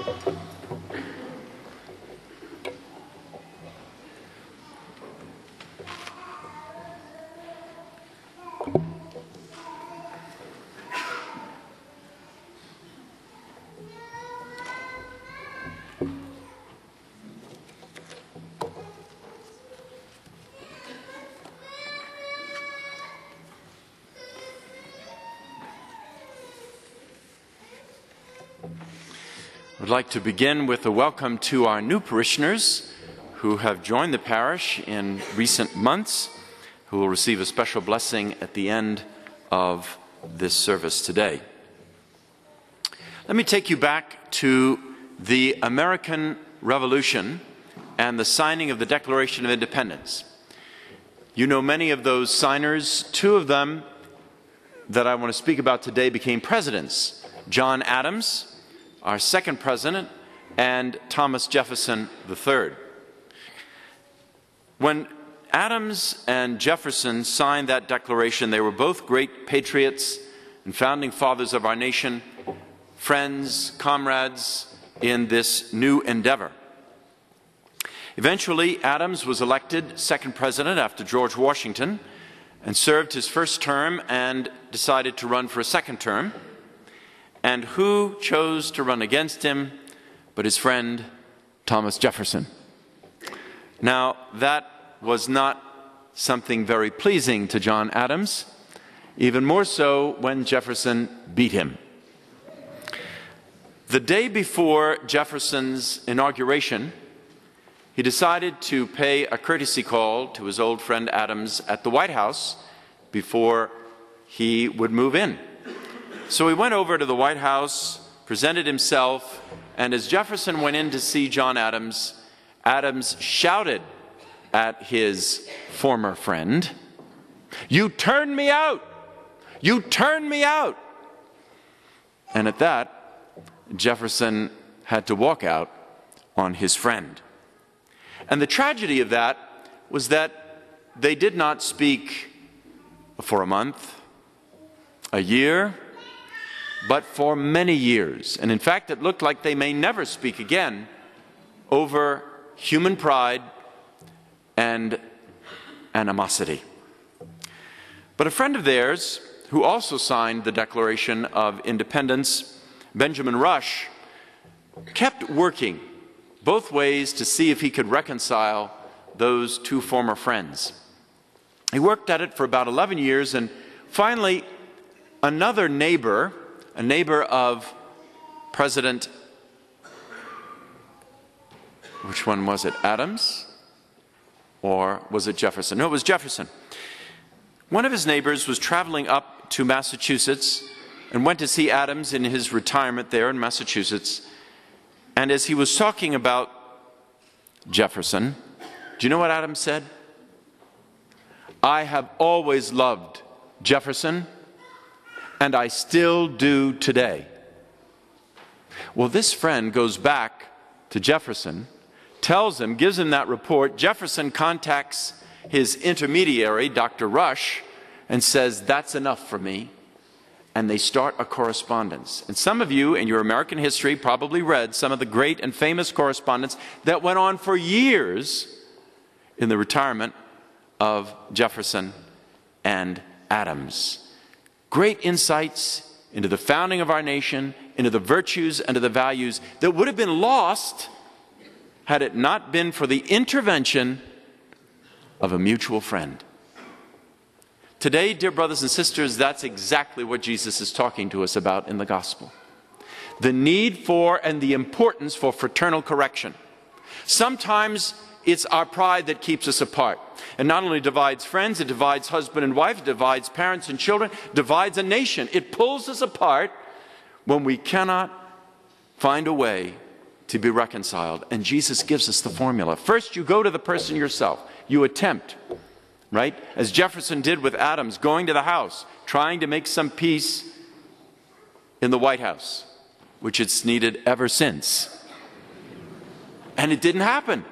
I would like to begin with a welcome to our new parishioners who have joined the parish in recent months, who will receive a special blessing at the end of this service today. Let me take you back to the American Revolution and the signing of the Declaration of Independence. You know many of those signers. Two of them that I want to speak about today became presidents: John Adams, our second president, and Thomas Jefferson III. When Adams and Jefferson signed that declaration, they were both great patriots and founding fathers of our nation, friends, comrades in this new endeavor. Eventually, Adams was elected second president after George Washington and served his first term and decided to run for a second term. And who chose to run against him but his friend Thomas Jefferson? Now, that was not something very pleasing to John Adams, even more so when Jefferson beat him. The day before Jefferson's inauguration, he decided to pay a courtesy call to his old friend Adams at the White House before he would move in. So he went over to the White House, presented himself, and as Jefferson went in to see John Adams, Adams shouted at his former friend, "You turned me out! You turned me out!" And at that, Jefferson had to walk out on his friend. And the tragedy of that was that they did not speak for a month, a year, but for many years. And in fact, it looked like they may never speak again over human pride and animosity. But a friend of theirs, who also signed the Declaration of Independence, Benjamin Rush, kept working both ways to see if he could reconcile those two former friends. He worked at it for about 11 years, and finally another neighbor, a neighbor of President, which one was it, Adams? Or was it Jefferson? No, it was Jefferson. One of his neighbors was traveling up to Massachusetts and went to see Adams in his retirement there in Massachusetts. And as he was talking about Jefferson, do you know what Adams said? "I have always loved Jefferson, and I still do today." Well, this friend goes back to Jefferson, tells him, gives him that report. Jefferson contacts his intermediary, Dr. Rush, and says, "That's enough for me." And they start a correspondence. And some of you in your American history probably read some of the great and famous correspondence that went on for years in the retirement of Jefferson and Adams. Great insights into the founding of our nation, into the virtues and to the values that would have been lost had it not been for the intervention of a mutual friend. Today, dear brothers and sisters, that's exactly what Jesus is talking to us about in the gospel. The need for and the importance for fraternal correction. Sometimes it's our pride that keeps us apart. It not only divides friends, it divides husband and wife, it divides parents and children, divides a nation. It pulls us apart when we cannot find a way to be reconciled. And Jesus gives us the formula. First, you go to the person yourself. You attempt, right? As Jefferson did with Adams, going to the house, trying to make some peace in the White House, which it's needed ever since. And it didn't happen.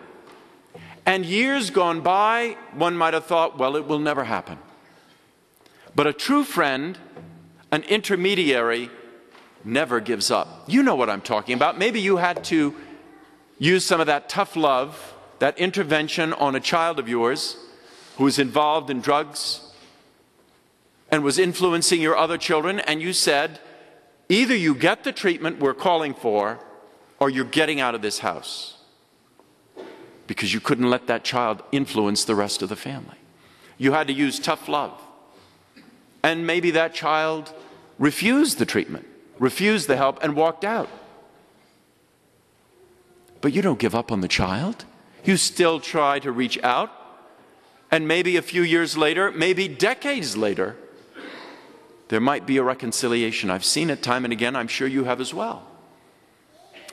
And years gone by, one might have thought, well, it will never happen. But a true friend, an intermediary, never gives up. You know what I'm talking about. Maybe you had to use some of that tough love, that intervention on a child of yours who was involved in drugs and was influencing your other children, and you said, either you get the treatment we're calling for, or you're getting out of this house. Because you couldn't let that child influence the rest of the family. You had to use tough love. And maybe that child refused the treatment, refused the help, and walked out. But you don't give up on the child. You still try to reach out. And maybe a few years later, maybe decades later, there might be a reconciliation. I've seen it time and again. I'm sure you have as well.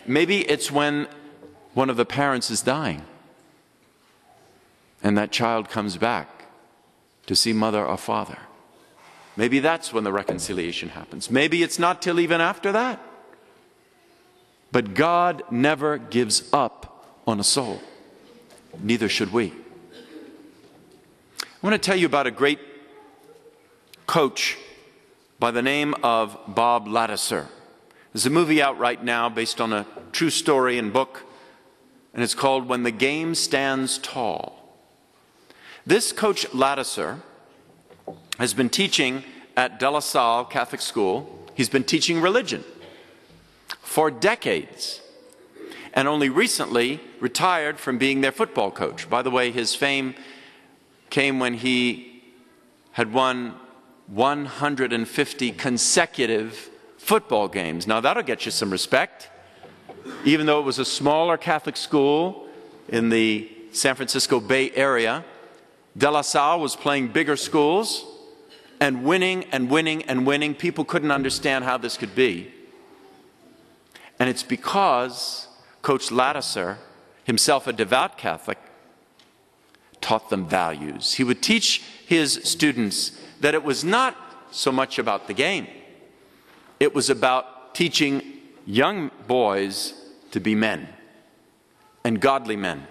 Maybe it's when one of the parents is dying and that child comes back to see mother or father. Maybe that's when the reconciliation happens. Maybe it's not till even after that. But God never gives up on a soul. Neither should we. I want to tell you about a great coach by the name of Bob Lattiser. There's a movie out right now based on a true story and book, and it's called When the Game Stands Tall. This coach Lattiser has been teaching at De La Salle Catholic School. He's been teaching religion for decades, and only recently retired from being their football coach. By the way, his fame came when he had won 150 consecutive football games. Now that'll get you some respect. Even though it was a smaller Catholic school in the San Francisco Bay Area, De La Salle was playing bigger schools and winning and winning and winning. People couldn't understand how this could be. And it's because Coach Lattiser, himself a devout Catholic, taught them values. He would teach his students that it was not so much about the game. It was about teaching young boys to be men, and godly men.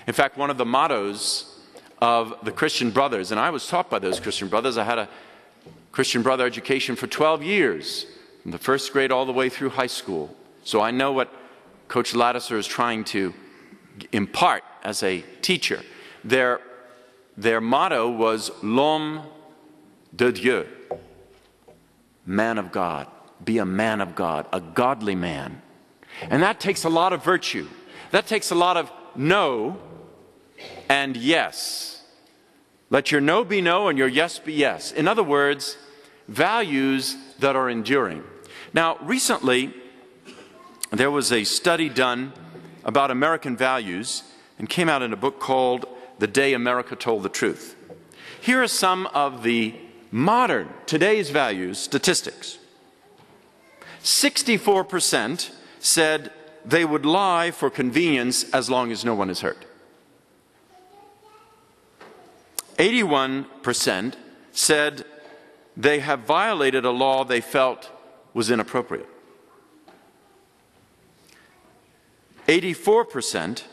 In fact, one of the mottos of the Christian Brothers, and I was taught by those Christian Brothers. I had a Christian Brother education for 12 years, from the first grade all the way through high school. So I know what Coach Lattiser is trying to impart as a teacher. Their motto was L'homme de Dieu, man of God. Be a man of God, a godly man. And that takes a lot of virtue. That takes a lot of no and yes. Let your no be no and your yes be yes. In other words, values that are enduring. Now, recently, there was a study done about American values and came out in a book called The Day America Told the Truth. Here are some of the modern, today's values statistics. 64% said they would lie for convenience as long as no one is hurt. 81% said they have violated a law they felt was inappropriate. 84%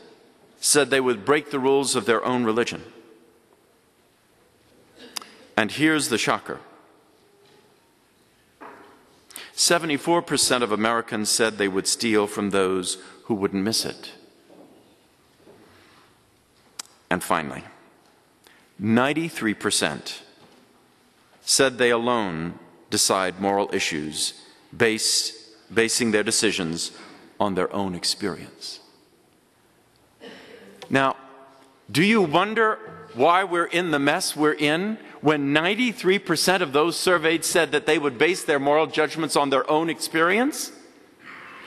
said they would break the rules of their own religion. And here's the shocker. 74% of Americans said they would steal from those who wouldn't miss it. And finally, 93% said they alone decide moral issues, basing their decisions on their own experience. Now, do you wonder why we're in the mess we're in when 93% of those surveyed said that they would base their moral judgments on their own experience?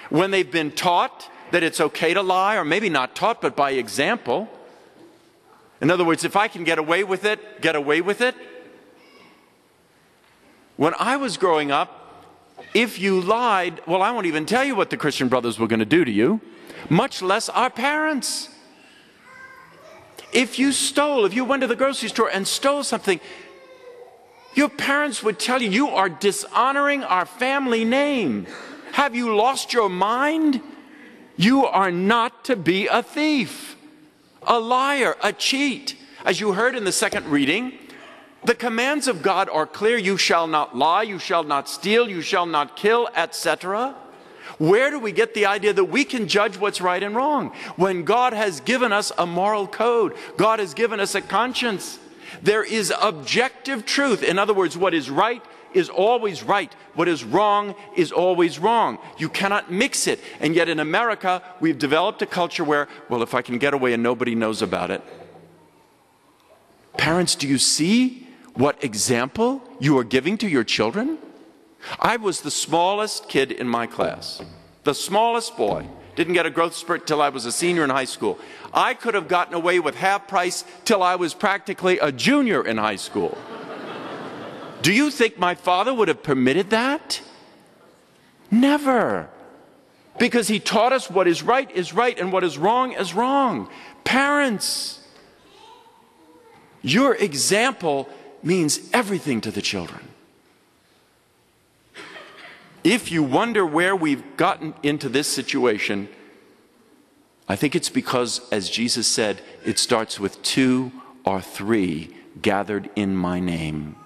When they've been taught that it's okay to lie, or maybe not taught, but by example. In other words, if I can get away with it, get away with it. When I was growing up, if you lied, well, I won't even tell you what the Christian Brothers were going to do to you, much less our parents. If you stole, if you went to the grocery store and stole something, your parents would tell you, you are dishonoring our family name. Have you lost your mind? You are not to be a thief, a liar, a cheat. As you heard in the second reading, The commands of God are clear. You shall not lie, you shall not steal, you shall not kill, etc. Where do we get the idea that we can judge what's right and wrong? When God has given us a moral code, God has given us a conscience. There is objective truth. In other words, what is right is always right. What is wrong is always wrong. You cannot mix it. And yet in America, we've developed a culture where, well, if I can get away and nobody knows about it. Parents, do you see what example you are giving to your children? I was the smallest kid in my class, the smallest boy. Didn't get a growth spurt till I was a senior in high school. I could have gotten away with half price till I was practically a junior in high school. Do you think my father would have permitted that? Never. Because he taught us what is right and what is wrong is wrong. Parents, your example means everything to the children. If you wonder where we've gotten into this situation, I think it's because, as Jesus said, it starts with 2 or 3 gathered in my name.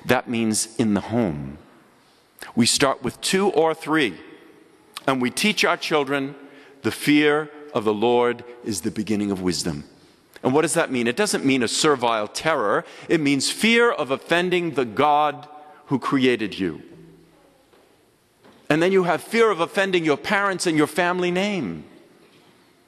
That means in the home. We start with 2 or 3, and we teach our children the fear of the Lord is the beginning of wisdom. And what does that mean? It doesn't mean a servile terror. It means fear of offending the God who created you. And then you have fear of offending your parents and your family name.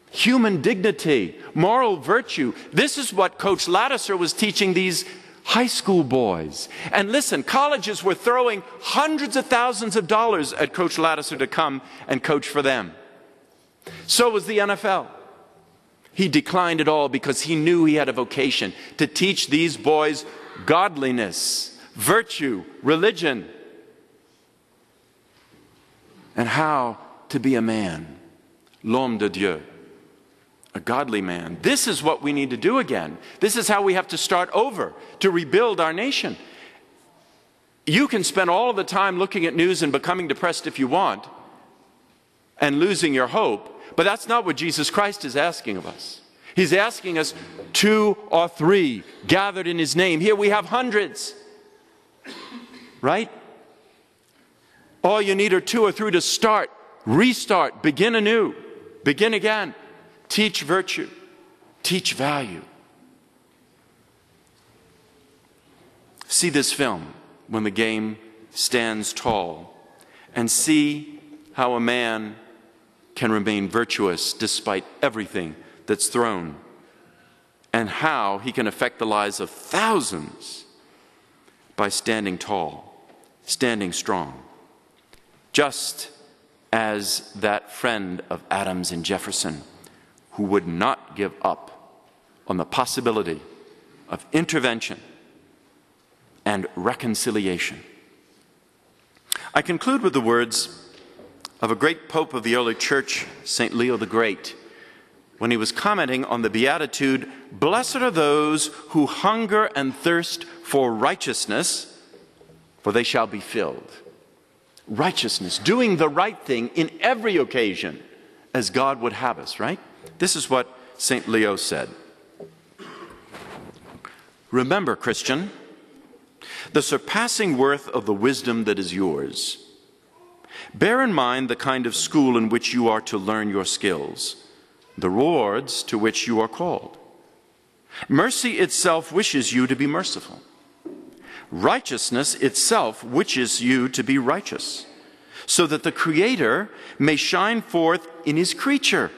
Human dignity, moral virtue. This is what Coach Lattiser was teaching these high school boys. And listen, colleges were throwing hundreds of thousands of dollars at Coach Lattiser to come and coach for them. So was the NFL. He declined it all because he knew he had a vocation to teach these boys godliness, virtue, religion, and how to be a man, l'homme de Dieu, a godly man. This is what we need to do again. This is how we have to start over to rebuild our nation. You can spend all of the time looking at news and becoming depressed if you want and losing your hope, but that's not what Jesus Christ is asking of us. He's asking us 2 or 3 gathered in his name. Here we have hundreds, right? All you need are 2 or 3 to start, restart, begin anew, begin again. Teach virtue, teach value. See this film, When the Game Stands Tall, and see how a man can remain virtuous despite everything that's thrown, and how he can affect the lives of thousands by standing tall, standing strong. Just as that friend of Adams and Jefferson who would not give up on the possibility of intervention and reconciliation. I conclude with the words of a great pope of the early church, St. Leo the Great, when he was commenting on the beatitude, "Blessed are those who hunger and thirst for righteousness, for they shall be filled." Righteousness, doing the right thing in every occasion as God would have us, right? This is what St. Leo said. Remember, Christian, the surpassing worth of the wisdom that is yours. Bear in mind the kind of school in which you are to learn your skills, the rewards to which you are called. Mercy itself wishes you to be merciful. Righteousness itself wishes you to be righteous, so that the Creator may shine forth in his creature,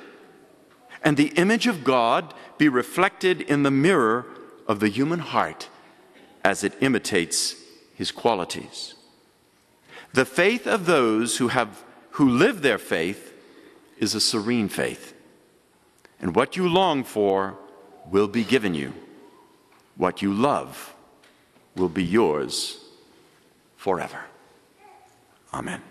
and the image of God be reflected in the mirror of the human heart as it imitates his qualities. The faith of those who live their faith is a serene faith, and what you long for will be given you. What you love will be yours forever. Amen.